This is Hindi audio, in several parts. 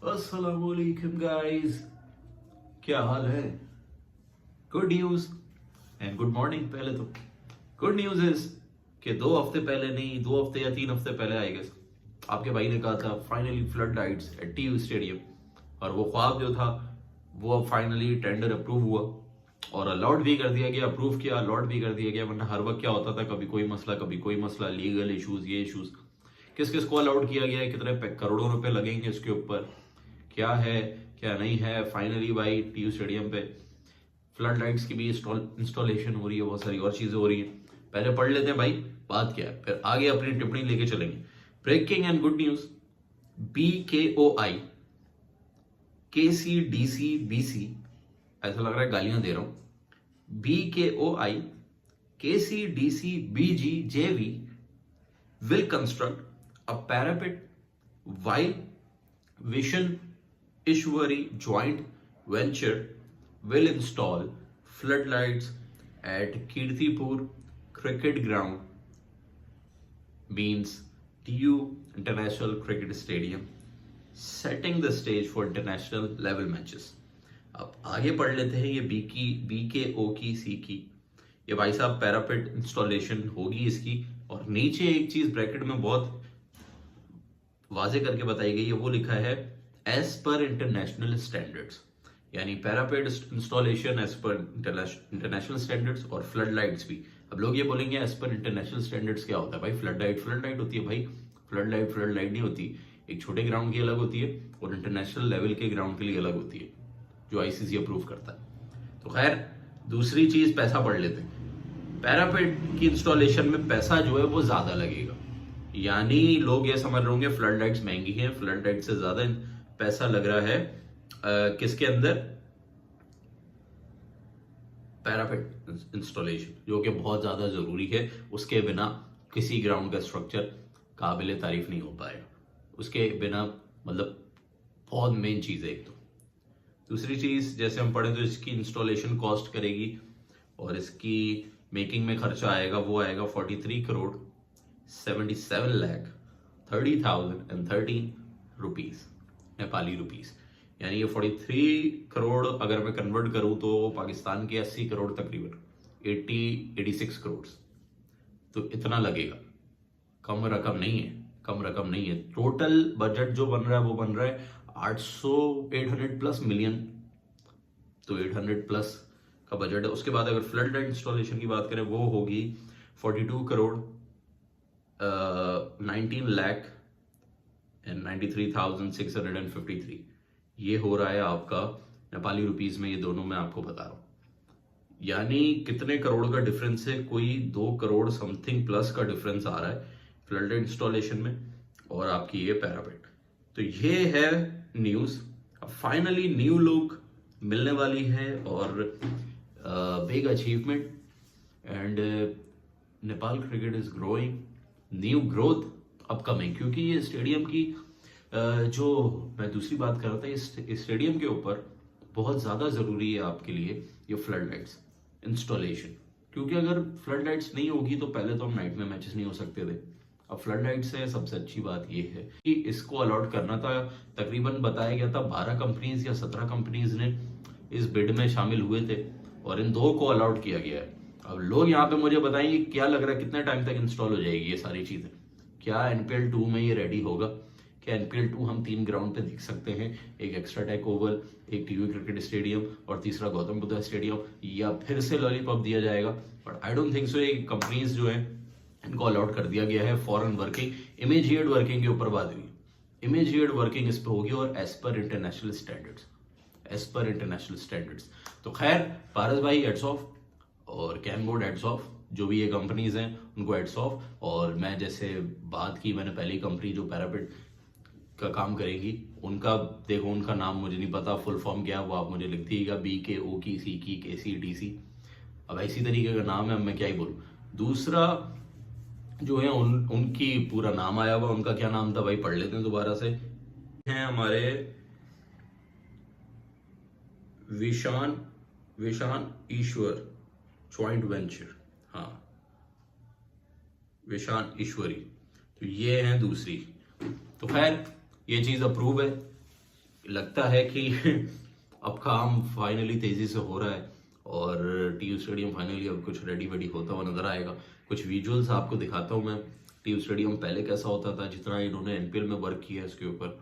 अस्सलामुअलैकुम गाइस, क्या हाल है? Good news and good morning. पहले तो गुड न्यूज इज कि 2 हफ्ते पहले नहीं, 2 हफ्ते या 3 हफ्ते पहले आई गेस आपके भाई ने कहा था finally flood lights at TU stadium, और वो ख्वाब जो था वो अब फाइनली टेंडर अप्रूव हुआ और अलॉट भी कर दिया गया, अप्रूव किया, अलॉट भी कर दिया गया। वरना हर वक्त क्या होता था, कभी कोई मसला कभी कोई मसला, लीगल इश्यूज, ये इश्यूज। किस किस को अलॉट किया गया है, कितने करोड़ों रुपए लगेंगे इसके ऊपर, क्या है क्या नहीं है। फाइनली भाई टीयू स्टेडियम पे फ्लड लाइट्स की भी इंस्टॉलेशन हो रही है, बहुत सारी और चीजें हो रही है। पहले पढ़ लेते हैं भाई बात क्या है, फिर आगे अपनी टिप्पणी लेके चलेंगे। Breaking and good news, BKOI KCDC BC, ऐसा लग रहा है गालियां दे रहा हूं, BKOI KCDC BG JV will construct a parapet while Vision Ishwari joint venture will install floodlights at Kirtipur cricket ground, means TU International Cricket Stadium, setting the stage for international level matches. अब आगे पढ़ लेते हैं ये BKO की C की, ये भाई साहब पैरापेट इंस्टॉलेशन होगी इसकी। और नीचे एक चीज ब्रैकेट में बहुत वाजे करके बताई गई है, वो लिखा है एज पर इंटरनेशनल स्टैंडर्ड्स, यानी parapet installation as per international standards और फ्लड लाइट्स भी। अब लोग ये बोलेंगे एज पर इंटरनेशनल स्टैंडर्ड्स क्या होता है भाई? फ्लड लाइट होती है भाई, फ्लड लाइट नहीं होती। एक छोटे ग्राउंड की अलग होती है और इंटरनेशनल लेवल के ग्राउंड के लिए अलग होती है, जो ICC अप्रूव करता है। तो खैर दूसरी चीज पैसा पढ़ लेते हैं। पैरापेट की इंस्टॉलेशन में पैसा जो है वो ज्यादा लगेगा, यानी लोग ये समझ रहे होंगे फ्लड लाइट्स महंगी हैं, फ्लड लाइट से ज्यादा पैसा लग रहा है किसके अंदर? पैरापेट इंस्टॉलेशन, जो कि बहुत ज्यादा जरूरी है। उसके बिना किसी ग्राउंड का स्ट्रक्चर काबिल तारीफ नहीं हो पाएगा, उसके बिना मतलब बहुत मेन चीज है एक तो। दूसरी चीज जैसे हम पढ़े तो इसकी इंस्टॉलेशन कॉस्ट करेगी और इसकी मेकिंग में खर्चा आएगा, वो आएगा 43,77,30,013 रुपीज, नेपाली रुपीज। यानी ये 43 करोड़ अगर मैं कन्वर्ट करूं तो पाकिस्तान के 80 करोड़ तकरीबन, 86 करोड़। तो इतना लगेगा, कम रकम नहीं है। टोटल बजट जो बन रहा है वो बन रहा है 800 प्लस मिलियन, तो 800 प्लस का बजट है। उसके बाद अगर फ्लड लाइट इंस्टॉलेशन की बात करें वो होगी 42 करोड़ 19,93,653। ये हो रहा है आपका नेपाली रुपीज में, ये दोनों मैं आपको बता रहा हूं। यानी कितने करोड़ का डिफरेंस है? कोई 2 करोड़ समथिंग प्लस का डिफरेंस आ रहा है फ्लड लाइट इंस्टॉलेशन में और आपकी ये पैरापेट। तो ये है न्यूज। अब फाइनली न्यू लुक मिलने वाली है और big achievement, and Nepal cricket is growing, new growth upcoming. क्योंकि ये स्टेडियम की जो मैं दूसरी बात कर रहा था, इस स्टेडियम के ऊपर बहुत ज्यादा जरूरी है आपके लिए ये फ्लड लाइट्स इंस्टॉलेशन। क्योंकि अगर फ्लड लाइट्स नहीं होगी तो पहले तो हम नाइट में मैचेस नहीं हो सकते थे। अब फ्लड लाइट से सबसे अच्छी बात यह है कि इसको अलॉट करना था, तकरीबन बताया गया था 12 कंपनीज या 17 कंपनीज ने इस बिड में शामिल हुए थे और इन 2 को अलॉट किया गया है। अब लोग यहाँ पे मुझे बताएंगे क्या लग रहा है कितने टाइम तक इंस्टॉल हो जाएगी ये सारी चीजें? क्या NPL 2 में ये रेडी होगा? क्या NPL 2 हम 3 ग्राउंड पे देख सकते हैं? एक एक्स्ट्रा टेक ओवल, एक TU क्रिकेट स्टेडियम और तीसरा गौतम बुद्धा स्टेडियम, या फिर से लॉलीपॉप दिया जाएगा? But I don't think so. ये कंपनीज जो है इनको अलॉट कर दिया गया है फॉरन वर्किंग, इमीडिएट वर्किंग के ऊपर बात हुई। इमीडिएट वर्किंग इस पे होगी और एज पर इंटरनेशनल स्टैंडर्ड्स। तो खैर पारस भाई हेड्स ऑफ और कैन बोर्ड हेड्स ऑफ, जो भी ये कंपनीज हैं उनको हेड्स ऑफ। और मैं जैसे बात की मैंने पहली कंपनी जो पैरापेट का काम करेगी उनका, देखो उनका नाम मुझे नहीं पता, फुल फॉर्म क्या है वो आप मुझे लिख दीजिएगा, BKO की C की KCDC। अब इसी तरीके का नाम है, अब मैं क्या ही बोलूं। दूसरा जो है उनकी पूरा नाम आया हुआ, उनका क्या नाम था भाई? पढ़ लेते हैं दोबारा से। हैं हमारे विशान ईश्वर जॉइंट वेंचर, हाँ विशान ईश्वरी। तो ये है दूसरी। तो खैर ये चीज अप्रूव है, लगता है कि अब काम फाइनली तेजी से हो रहा है और टीयू स्टेडियम फाइनली अब कुछ रेडी वेडी होता हुआ नजर आएगा। कुछ विजुअल्स आपको दिखाता हूँ मैं। टीयू स्टेडियम पहले कैसा होता था, जितना इन्होंने एनपीएल में वर्क किया है इसके ऊपर,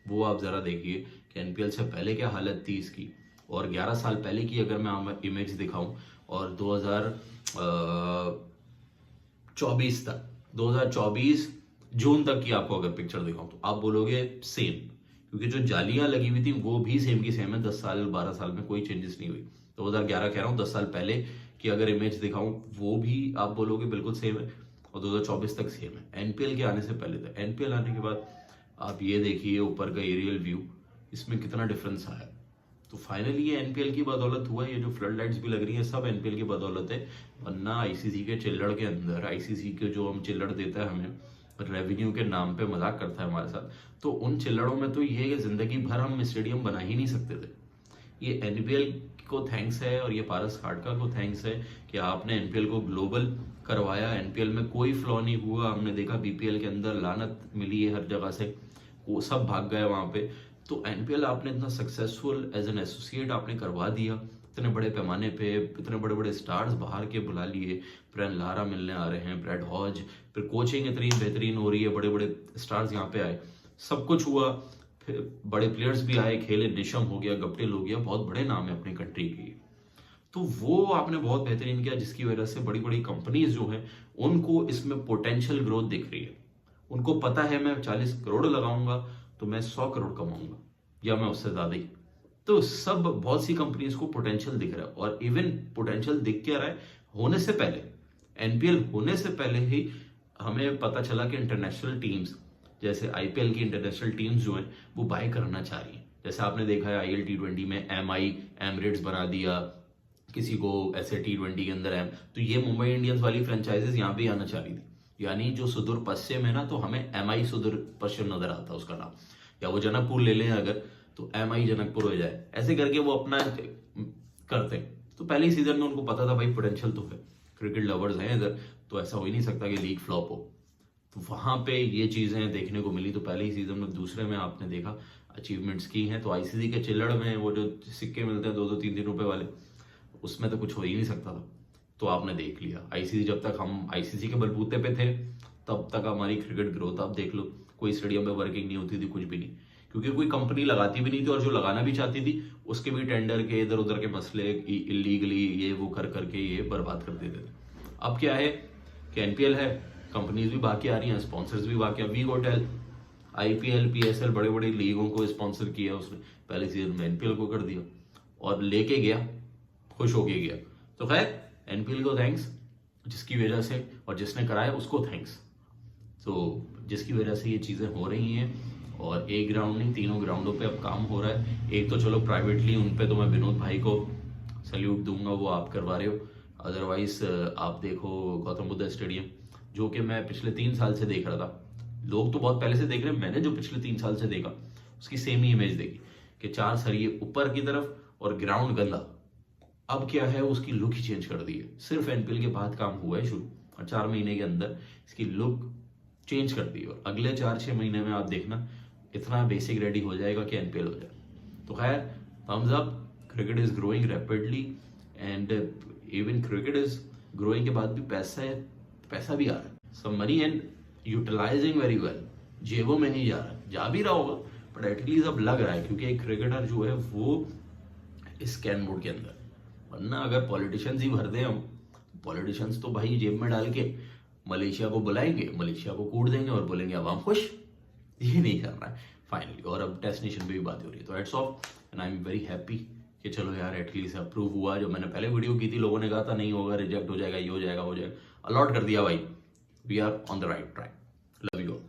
वो आप जरा देखिए कि एनपीएल से पहले क्या हालत थी इसकी, और 11 साल पहले की अगर मैं इमेज दिखाऊं और 2024 तक, 2024 जून तक की आपको अगर पिक्चर दिखाऊं तो आप बोलोगे सेम, क्योंकि जो जालियां लगी हुई थी वो भी सेम की सेम है। 10 साल 12 साल में कोई चेंजेस नहीं हुई। 2011 कह रहा हूँ, 10 साल पहले की अगर इमेज दिखाऊं वो भी आप बोलोगे बिल्कुल सेम है, और 2024 तक सेम है एनपीएल के आने से पहले तक। एनपीएल आने के बाद आप ये देखिए ऊपर का एरियल व्यू, इसमें कितना डिफरेंस आया। तो फाइनली ये एनपीएल की बदौलत हुआ है। ये जो फ्लड लाइट्स भी लग रही है सब एनपीएल की बदौलत है, वरना आईसीसी के चिल्लड़ के अंदर, आईसीसी के जो हम चिल्लड़ देता है हमें रेवेन्यू के नाम पे मजाक करता है हमारे साथ, तो उन चिल्लड़ों में तो ये जिंदगी भर हम स्टेडियम बना ही नहीं सकते थे। ये एनपीएल को थैंक्स है और ये पारस खाड़का को थैंक्स है कि आपने एनपीएल को ग्लोबल करवाया। एनपीएल में कोई फ्लॉ नहीं हुआ, हमने देखा बीपीएल के अंदर लानत मिली है हर जगह से, वो सब भाग गए वहां पे। तो एनपीएल आपने इतना सक्सेसफुल एज एन एसोसिएट आपने करवा दिया, इतने बड़े पैमाने पे इतने बड़े बड़े स्टार्स बाहर के बुला लिए, ब्रेन लारा मिलने आ रहे हैं, ब्रैड हॉज, फिर कोचिंग इतनी बेहतरीन हो रही है, बड़े बड़े स्टार्स यहाँ पे आए, सब कुछ हुआ, फिर बड़े प्लेयर्स भी आए, खेले, निशम हो गया, गप्टिल हो गया, बहुत बड़े नाम है अपनी कंट्री की। तो वो आपने बहुत बेहतरीन किया, जिसकी वजह से बड़ी बड़ी कंपनीज जो हैं उनको इसमें पोटेंशियल ग्रोथ दिख रही है। उनको पता है मैं 40 करोड़ लगाऊंगा तो मैं 100 करोड़ कमाऊंगा, या मैं उससे ज्यादा ही। तो सब बहुत सी कंपनीज को पोटेंशियल दिख रहा है, और इवन पोटेंशियल दिख क्या रहा है, होने से पहले, एनपीएल होने से पहले ही हमें पता चला कि इंटरनेशनल टीम्स, जैसे आईपीएल की इंटरनेशनल टीम्स जो हैं वो बाय करना चाह रही हैं। जैसे आपने देखा है आईएल टी20 में एमरेट्स बना दिया, किसी को ऐसे टी20 के अंदर तो ये मुंबई इंडियंस वाली फ्रेंचाइजीज यहाँ पे आना चाह रही थी। यानी जो सुदूर पश्चिम है ना, तो हमें एमआई सुदूर पश्चिम नजर आता है उसका नाम, या वो जनकपुर ले लें अगर, तो एमआई जनकपुर हो जाए, ऐसे करके वो अपना करते। तो पहले ही सीजन में उनको पता था भाई पोटेंशियल तो है, क्रिकेट लवर्स हैं इधर, तो ऐसा हो ही नहीं सकता कि लीग फ्लॉप हो। तो वहां पे ये चीजें देखने को मिली। तो पहले ही सीजन में, दूसरे में आपने देखा अचीवमेंट्स की हैं। तो आईसीसी के चिल्लड़ में वो जो सिक्के मिलते हैं 2-2 3-3 रुपए वाले, उसमें तो कुछ हो ही नहीं सकता था। तो आपने देख लिया आईसीसी, जब तक हम आईसीसी के बलबूते पे थे तब तक हमारी क्रिकेट ग्रोथ आप देख लो, कोई स्टेडियम में वर्किंग नहीं होती थी, कुछ भी नहीं, क्योंकि कोई कंपनी लगाती भी नहीं थी, और जो लगाना भी चाहती थी उसके भी टेंडर के इधर उधर के मसले, इलीगली ये वो कर करके ये बर्बाद कर देते थे। अब क्या है कि एनपीएल है, कंपनीज भी बाकी आ रही हैं, स्पॉन्सर्स भी बाकी, वी होटल, आईपीएल, पीएसएल, बड़े बड़े लीगों को स्पॉन्सर किया उसने, पहले सीजन में एनपीएल को कर दिया और लेके गया, खुश होके गया। तो खैर एनपीएल को थैंक्स, जिसकी वजह से, और जिसने कराया उसको थैंक्स। तो जिसकी वजह से ये चीज़ें हो रही हैं, और एक ग्राउंड नहीं, तीनों ग्राउंडों पे अब काम हो रहा है। एक तो चलो प्राइवेटली, उन पे तो मैं विनोद भाई को सैल्यूट दूंगा, वो आप करवा रहे हो। अदरवाइज आप देखो गौतम बुद्ध स्टेडियम, जो कि मैं पिछले 3 साल से देख रहा था, लोग तो बहुत पहले से देख रहे हैं, मैंने जो पिछले 3 साल से देखा उसकी सेम ही इमेज देखी कि 4 सरिये ऊपर की तरफ और ग्राउंड गंदा। अब क्या है, उसकी लुक ही चेंज कर दी है। सिर्फ एनपीएल के बाद काम हुआ है शुरू, और 4 महीने के अंदर इसकी लुक चेंज कर दी, और अगले 4-6 महीने में आप देखना इतना बेसिक रेडी हो जाएगा कि एनपीएल हो जाए। तो खैर thumbs up, cricket is growing rapidly, and even cricket is growing के बाद भी पैसा भी आ रहा है, some money and utilising very well, जेबों में नहीं जा रहा है, जा भी रहा होगा बट एटलीस्ट अब लग रहा है, क्योंकि एक क्रिकेटर जो है वो स्कैन मोड के अंदर। वरना अगर पॉलिटिशियंस ही भर दें हम, पॉलिटिशियंस तो भाई जेब में डाल के मलेशिया को बुलाएंगे, मलेशिया को कूट देंगे और बोलेंगे अवाम खुश। ये नहीं करना है फाइनली। और अब डेस्टिनेशन पे भी बात हो रही है, तो heads of, and I am very happy कि चलो यार एटलीस्ट अप्रूव हुआ। जो मैंने पहले वीडियो की थी, लोगों ने कहा था नहीं होगा, रिजेक्ट हो जाएगा, ये हो जाएगा, हो जाएगा, अलॉट कर दिया भाई। We are on the right track. Love you all.